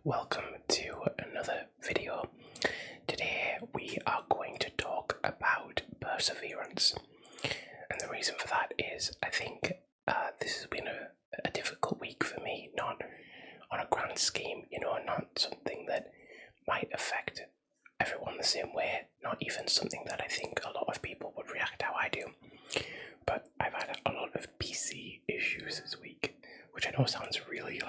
welcome to another video. Today we are going to talk about perseverance, and the reason for that is I think this has been a difficult week for me, not on a grand scheme, not something that might affect everyone the same way, not even something that I think a lot of people would react how I do, but I've had a lot of PC issues this week, which I know sounds really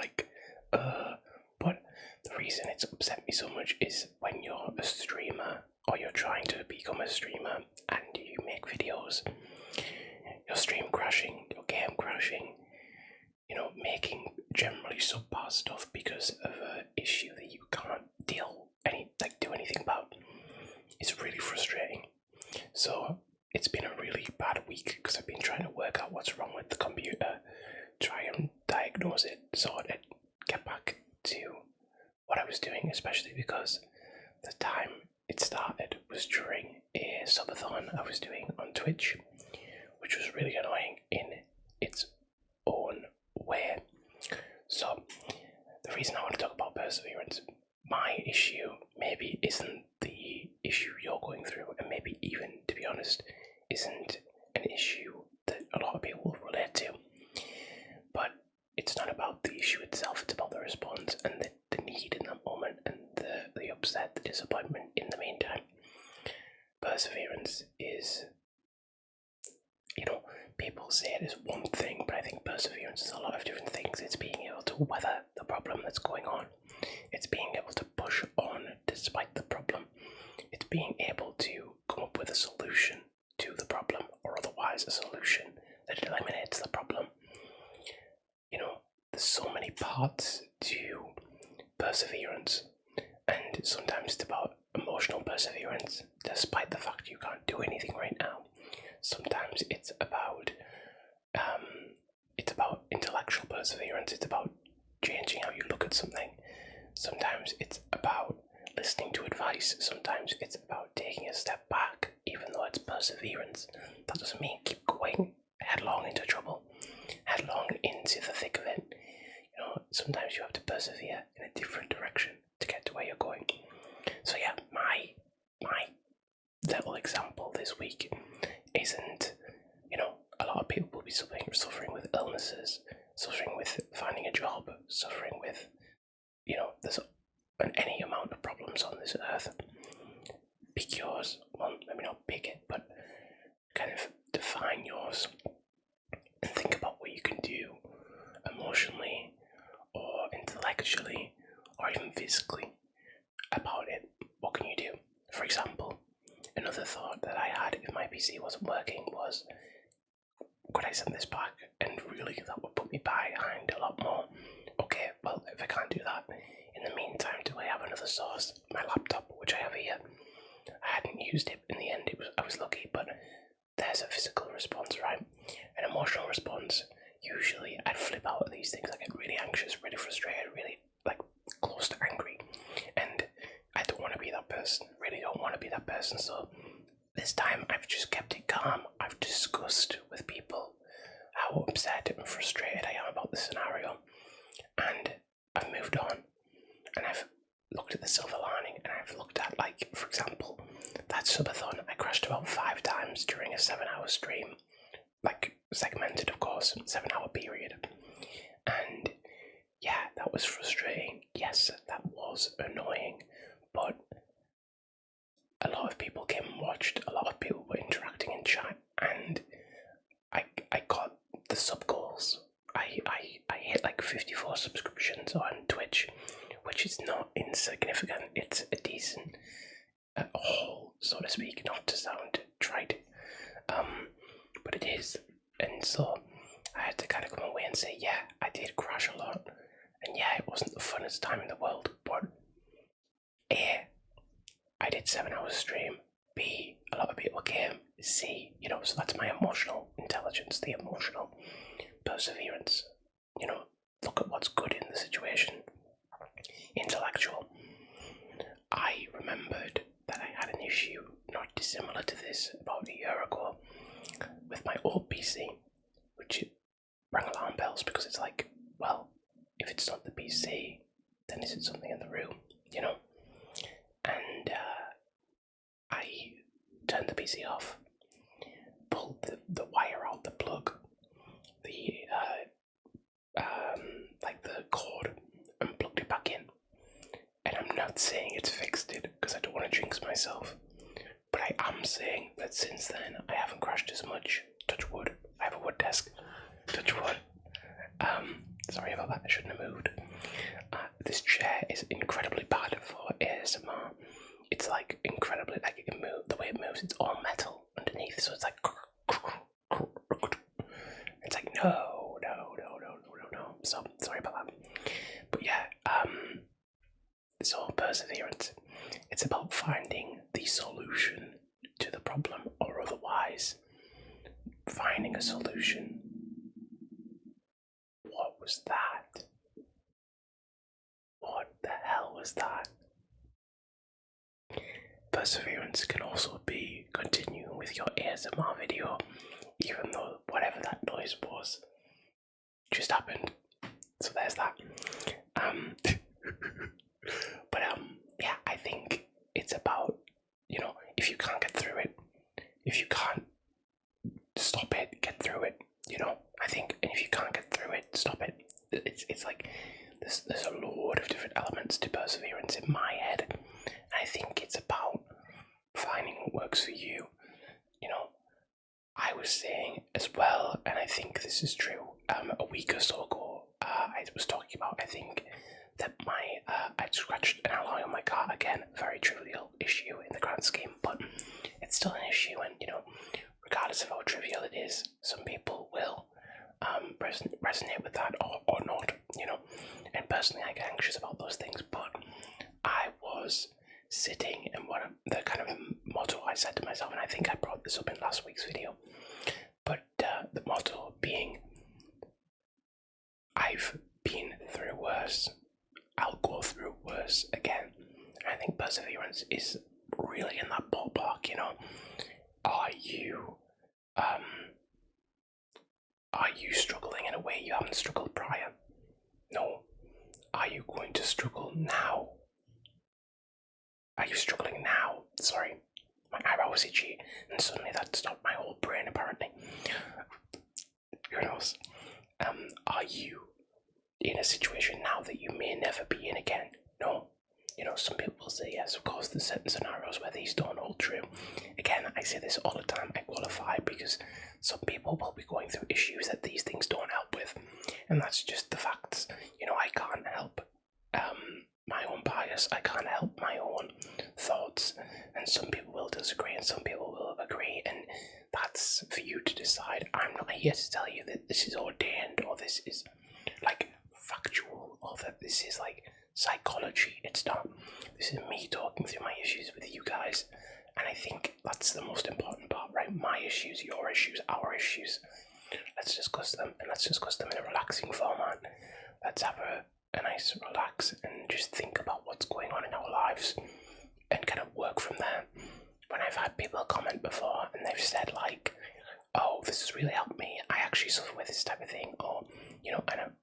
but the reason it's upset me so much is when you're a streamer or you're trying to become a streamer and you make videos, your stream crashing, your game crashing, making generally subpar stuff because of an issue that you can't do anything about. It's really frustrating. So it's been a really bad week because I've been trying to work out what's wrong with the computer, try and diagnose it, sort it, get back to what I was doing, especially because the time it started was during a subathon I was doing on Twitch, which was really annoying in its own way. So the reason I want to talk about perseverance, my issue maybe isn't the issue you're going through, and maybe even, to be honest, isn't an issue that a lot of people will relate to, but it's not about the issue itself, it's about the response and the need in that moment and the upset, the disappointment in the meantime. Perseverance is, people say it is one thing, but I think perseverance is a lot of different things. It's being able to weather the problem that's going on. It's being able to push on despite the problem. It's being able to come up with a solution to the problem, or otherwise a solution that eliminates the problem. There's so many parts to perseverance, and sometimes it's about emotional perseverance, despite the fact you can't do anything right now. Sometimes it's about intellectual perseverance. It's about changing how you look at something. Sometimes it's about listening to advice. Sometimes it's about taking a step back, even though it's perseverance. That doesn't mean keep going headlong into trouble, headlong into the thick of it. Sometimes you have to persevere in a different direction to get to where you're going. So yeah, my little example this week isn't, a lot of people will be suffering with illnesses, suffering with finding a job, suffering with, there's any amount of problems on this earth. Pick yours. Well, maybe not pick it, but kind of define yours and think about what you can do emotionally or intellectually or even physically about it. What can you do? For example, another thought that I had if my PC wasn't working was, could I send this back? And really that would put me behind a lot more. Okay, well, if I can't do that, in the meantime, do I have another source? My laptop, which I have here. I hadn't used it in the end, I was lucky, but there's a physical response, right? An emotional response. Usually I'd flip out at these things. I get really anxious, really frustrated, really close to angry, and I don't want to be that person. Really don't want to be that person. So this time I've just kept it calm. I've discussed with people how upset and frustrated I am about the scenario, and I've moved on, and I've looked at the silver lining, and I've looked at, for example, that subathon. I crashed about 5 times during a 7-hour stream, segmented, of course, 7-hour period, and yeah, that was frustrating. Yes, that was annoying, but a lot of people came and watched, a lot of people were interacting in chat, and I got the sub goals. I hit 54 subscriptions on Twitch, which is not insignificant. It's a decent haul, so to speak, not to sound trite, but it is. And so I had to kind of come away and say, yeah, I did crash a lot, and yeah, it wasn't the funnest time in the world, but A, I did 7 hours stream, B, a lot of people came, C, so that's my emotional intelligence, the emotional perseverance, look at what's good in the situation. Intellectual, I remembered that I had an issue not dissimilar to this about a year ago with my old PC, which rang alarm bells because it's well, if it's not the PC, then is it something in the room, you know? And I turned the PC off, pulled the wire out the plug, the like the cord, and plugged it back in. And I'm not saying it's fixed it because I don't want to jinx myself, but I am saying that since then I haven't crashed as much. Touch wood. I have a wood desk. Touch wood. Sorry about that. I shouldn't have moved. This chair is incredibly bad for ASMR. It's like incredibly the way it moves. It's all metal underneath, so it's like. It's like no. So sorry about that. But yeah, so perseverance. It's about finding the solution to the problem, or otherwise finding a solution. What was that? What the hell was that? Perseverance can also be continuing with your ASMR video, even though whatever that noise was just happened. So there's that. But yeah, I think it's about, if you can't get through it, if you can't stop it, get through it, I think, and if you can't get through it, stop it. It's like there's a load of different elements to perseverance in my head, and I think it's about finding what works for you. I was saying as well, and I think this is true, a week or so ago, I was talking about, I think, that I'd scratched an alloy on my car. Again, very trivial issue in the grand scheme, but it's still an issue, and regardless of how trivial it is, some people will resonate with that or not, and personally I get anxious about those things. But I was sitting, and the kind of motto I said to myself, and I think I brought this up in last week's video, but the motto being, I've been through worse, I'll go through worse again. And I think perseverance is really in that ballpark. Are you struggling in a way you haven't struggled prior? No. Are you going to struggle now? Are you struggling now? Sorry, my eyebrow was itchy, and suddenly that stopped my whole brain, apparently. Who knows? Are you in a situation now that you may never be in again? No. Some people will say yes, of course, there's certain scenarios where these don't hold true. Again, I say this all the time, I qualify, because some people will be going through issues that these things don't help with, and that's just the facts. I can't help my own bias, I can't help my own thoughts, and some people will disagree and some people will agree, and that's for you to decide. I'm not here to tell you that this is ordained, or this is like factual, or that this is like psychology. It's not. This is me talking through my issues with you guys, and I think that's the most important part, right? My issues, your issues, our issues. Let's discuss them, and let's discuss them in a relaxing format. Let's have a nice relax and just think about what's going on in our lives and kind of work from there. When I've had people comment before and they've said like, oh, this has really helped me, I actually suffer with this type of thing, or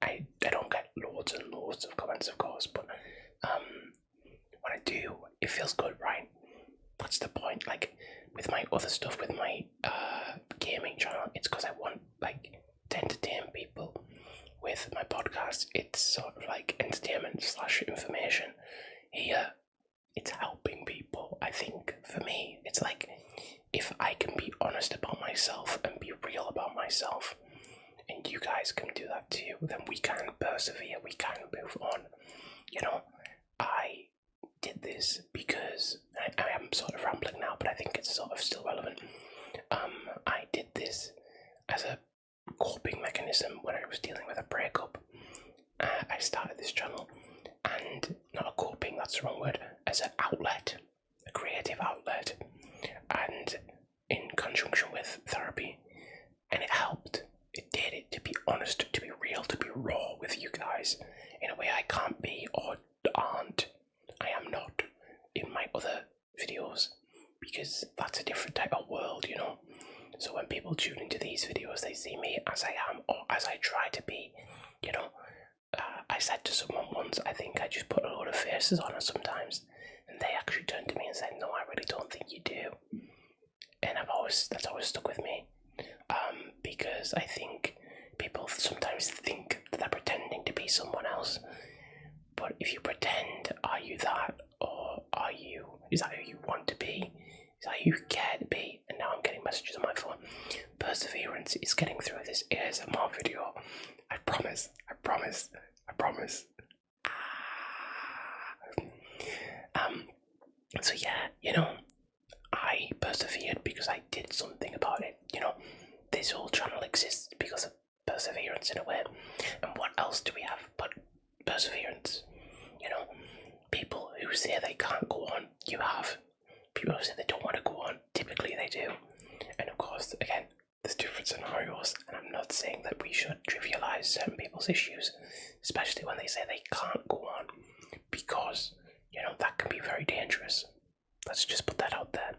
I don't get loads and loads of comments, of course, but when I do, it feels good, right? That's the point. Like with my other stuff, with my gaming channel, it's because I want to entertain people. With my podcast, it's sort of like entertainment / information. Here, it's helping people. I think for me, it's like, if I can be honest about myself and be real about myself, and you guys can do that too, then we can persevere, we can move on. I did this because, I am sort of rambling now, but I think it's sort of still relevant. I did this as a coping mechanism when I was dealing with a breakup. I started this channel, and not a coping, that's the wrong word, as an outlet, a creative outlet, and in conjunction with therapy, and it helped. It did it, to be honest, to be real, to be raw with you guys in a way I can't be, or aren't. I am not in my other videos, because that's a different type of world, So when people tune into these videos, they see me as I am, or as I try to be, I said to someone ones, I think I just put a lot of faces on it sometimes, and they actually turned to me and said, "No, I really don't think you do." And that's always stuck with me, because I think people sometimes think that they're pretending to be someone else. But if you pretend, are you that, or is that who you want to be? Is that who you care to be? And now I'm getting messages on my phone. Perseverance is getting through this ASMR video. I promise. So yeah, I persevered because I did something about it. This whole channel exists because of perseverance in a way. And what else do we have but perseverance? People who say they can't go on, you have. People who say they don't want to go on, typically they do. And of course, again, there's different scenarios, and I'm not saying that we should trivialize certain people's issues, especially when they say they can't go on, because, that can be very dangerous. Let's just put that out there.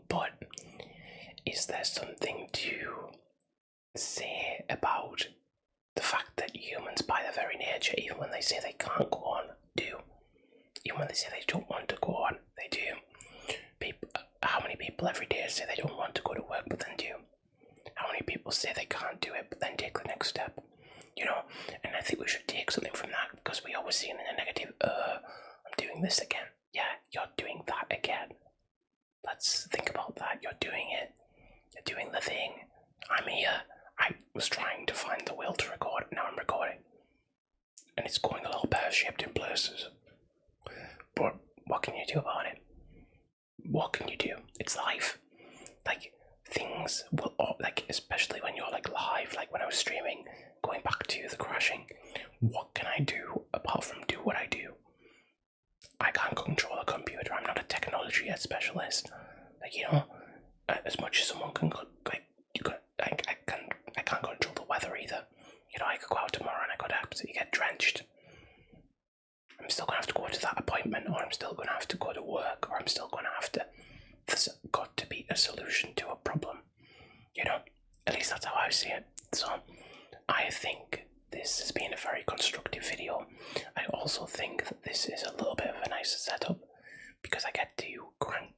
But is there something to say about the fact that humans, by their very nature, even when they say they can't go on, do? Even when they say they don't want to go on, they do. How many people every day say they don't want to go to work but then do? How many people say they can't do it but then take the next step? And I think we should take something from that, because we always see in the negative, I'm doing this again. Yeah, you're doing that again. Let's think about that. You're doing it. You're doing the thing. I'm here. I was trying to find the will to record, now I'm recording. And it's going a little pear-shaped in places. But what can you do about it? What can you do? It's life. Things will, especially when you're live, when I was streaming, going back to the crashing, what can I do apart from do what I do? I can't control a computer. I'm not a technology specialist. As much as someone can, I can't control the weather either. I could go out tomorrow and I could absolutely get drenched. I'm still gonna have to go to that appointment, or I'm still gonna have to go to work, or I'm still gonna have to. There's got to be a solution to a problem. At least that's how I see it. So, I think this has been a very constructive video. I also think that this is a little bit of a nicer setup, because I get to crank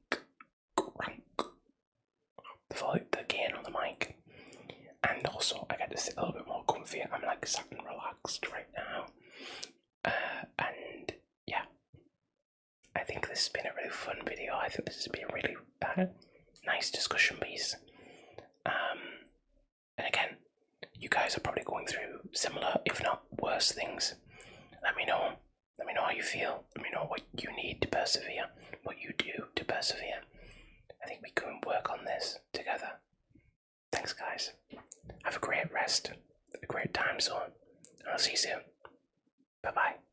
the gain on the mic, and also I get to sit a little bit more comfy. I'm sat and relaxed right now, and yeah, I think this has been a really fun video. I think this has been a really nice discussion piece. And again, you guys are probably going through similar, if not worse, things. Let me know. Let me know how you feel. Let me know what you need to persevere, what you do to persevere. I think we can work on this together. Thanks, guys. Have a great rest, a great time zone, and I'll see you soon. Bye-bye.